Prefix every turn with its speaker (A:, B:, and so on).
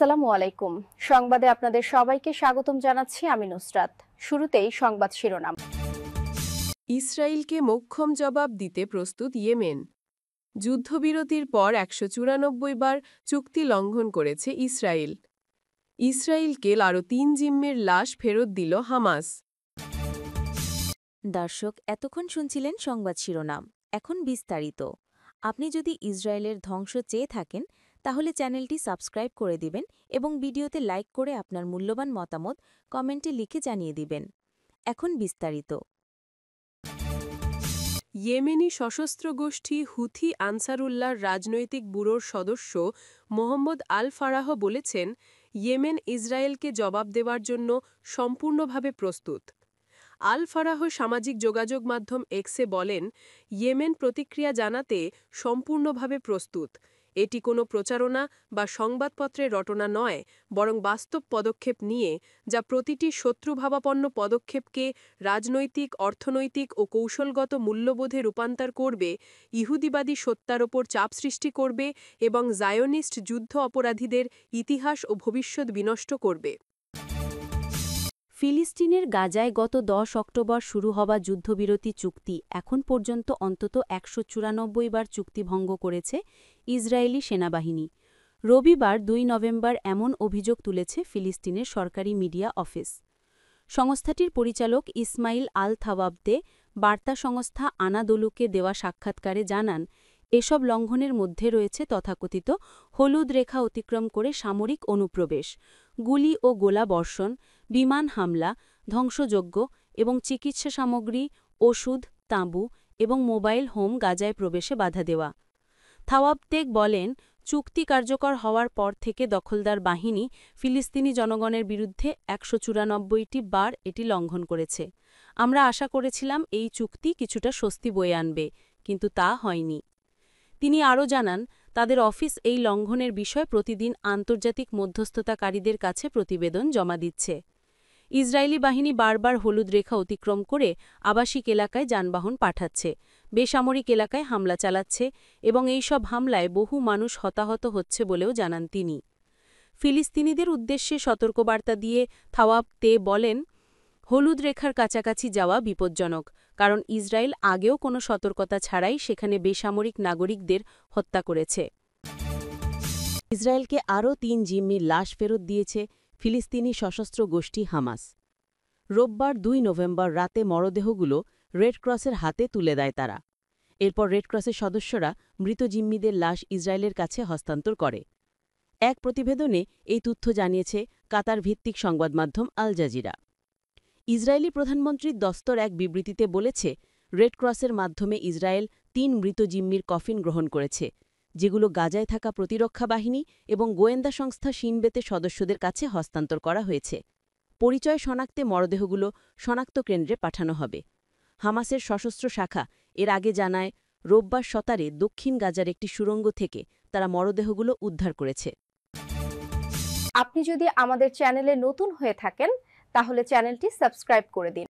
A: আসসালামু আলাইকুম। সংবাদে আপনাদের সবাইকে স্বাগতম জানাচ্ছি আমি নুসরাত। শুরুতেই সংবাদ শিরোনাম।
B: ইসরায়েলকে মোক্ষম জবাব দিতে প্রস্তুত ইয়েমেন। যুদ্ধবিরতির পর ১৯৪ বার চুক্তি লঙ্ঘন করেছে ইসরায়েল। ইসরায়েলকে আরও ৩ জিম্মির লাশ ফেরত দিল হামাস।
C: দর্শক, এতক্ষণ শুনছিলেন সংবাদ শিরোনাম। এখন বিস্তারিত। আপনি যদি ইসরায়েলের ধ্বংস চেয়ে থাকেন তাহলে চ্যানেলটি সাবস্ক্রাইব করে দিবেন এবং ভিডিওতে লাইক করে আপনার মূল্যবান মতামত কমেন্টে লিখে জানিয়ে দিবেন। এখন বিস্তারিত।
B: ইয়েমেনি সশস্ত্র গোষ্ঠী হুথি আনসারুল্লাহর রাজনৈতিক ব্যুরোর সদস্য মোহাম্মদ আল ফারাহ বলেছেন, ইয়েমেন ইসরায়েলকে জবাব দেওয়ার জন্য সম্পূর্ণভাবে প্রস্তুত। আল ফারাহ সামাজিক যোগাযোগ মাধ্যম এক্সে বলেন, ইয়েমেন প্রতিক্রিয়া জানাতে সম্পূর্ণভাবে প্রস্তুত। এটি কোনো প্রচারণা বা সংবাদপত্রের রটনা নয়, বরং বাস্তব পদক্ষেপ নিয়ে, যা প্রতিটি শত্রুভাবাপন্ন পদক্ষেপকে রাজনৈতিক, অর্থনৈতিক ও কৌশলগত মূল্যবোধে রূপান্তর করবে, ইহুদিবাদী সত্তার ওপর চাপ সৃষ্টি করবে এবং জায়োনিস্ট যুদ্ধ অপরাধীদের ইতিহাস ও ভবিষ্যৎ বিনষ্ট করবে।
C: ফিলিস্তিনের গাজায় গত ১০ অক্টোবর শুরু হওয়া যুদ্ধবিরতি চুক্তি এখন পর্যন্ত অন্তত ১৯৪ বার চুক্তি ভঙ্গ করেছে ইসরায়েলি সেনাবাহিনী। রবিবার ২ নভেম্বর এমন অভিযোগ তুলেছে ফিলিস্তিনের সরকারি মিডিয়া অফিস। সংস্থাটির পরিচালক ইসমাইল আল থাওয়াবদে বার্তা সংস্থা আনাদোলুকে দেওয়া সাক্ষাৎকারে জানান, এসব লঙ্ঘনের মধ্যে রয়েছে তথাকথিত হলুদ রেখা অতিক্রম করে সামরিক অনুপ্রবেশ, গুলি ও গোলা বর্ষণ, বিমান হামলা, ধ্বংসযজ্ঞ এবং চিকিৎসা সামগ্রী, ওষুধ, তাঁবু এবং মোবাইল হোম গাজায় প্রবেশে বাধা দেওয়া। থাওয়াবদেক বলেন, চুক্তি কার্যকর হওয়ার পর থেকে দখলদার বাহিনী ফিলিস্তিনি জনগণের বিরুদ্ধে ১৯৪টি বার এটি লঙ্ঘন করেছে। আমরা আশা করেছিলাম এই চুক্তি কিছুটা স্বস্তি বয়ে আনবে, কিন্তু তা হয়নি। তিনি আরও জানান, তাদের অফিস এই লঙ্ঘনের বিষয়ে প্রতিদিন আন্তর্জাতিক মধ্যস্থতাকারীদের কাছে প্রতিবেদন জমা দিচ্ছে। ইসরায়েলি বাহিনী বারবার হলুদ রেখা অতিক্রম করে আবাসিক এলাকায় যানবাহন পাঠাচ্ছে, বেসামরিক এলাকায় হামলা চালাচ্ছে এবং এই সব হামলায় বহু মানুষ হতাহত হচ্ছে বলেও জানান তিনি। ফিলিস্তিনিদের উদ্দেশ্যে সতর্কবার্তা দিয়ে থাওয়াবদে বলেন, হলুদ রেখার কাছাকাছি যাওয়া বিপজ্জনক, কারণ ইসরায়েল আগেও কোনো সতর্কতা ছাড়াই সেখানে বেসামরিক নাগরিকদের হত্যা করেছে।
D: ইসরায়েলকে আরও ৩ জিম্মির লাশ ফেরত দিয়েছে ফিলিস্তিনি সশস্ত্র গোষ্ঠী হামাস। রোববার ২ নভেম্বর রাতে মরদেহগুলো রেড ক্রসের হাতে তুলে দেয় তারা। এরপর রেড ক্রসের সদস্যরা মৃত জিম্মিদের লাশ ইসরায়েলের কাছে হস্তান্তর করে। এক প্রতিবেদনে এই তথ্য জানিয়েছে কাতার ভিত্তিক সংবাদ মাধ্যম আল জাজিরা। ইসরায়েলি প্রধানমন্ত্রীর দস্তর এক বিবৃতিতে বলেছে, রেড ক্রসের মাধ্যমে ইসরায়েল ৩ মৃত জিম্মির কফিন গ্রহণ করেছে, যেগুলো গাজায় থাকা প্রতিরক্ষা বাহিনী এবং গোয়েন্দা সংস্থা শিনবেতের সদস্যদের কাছে হস্তান্তর করা হয়েছে। পরিচয় শনাক্তে মরদেহগুলো শনাক্ত কেন্দ্রে পাঠানো হবে। হামাসের সশস্ত্র শাখা এর আগে জানায়, রোববার সতারে দক্ষিণ গাজার একটি সুড়ঙ্গ থেকে তারা মরদেহগুলো উদ্ধার করেছে।
A: আপনি যদি আমাদের চ্যানেলে নতুন হয়ে থাকেন তাহলে চ্যানেলটি সাবস্ক্রাইব করে দিন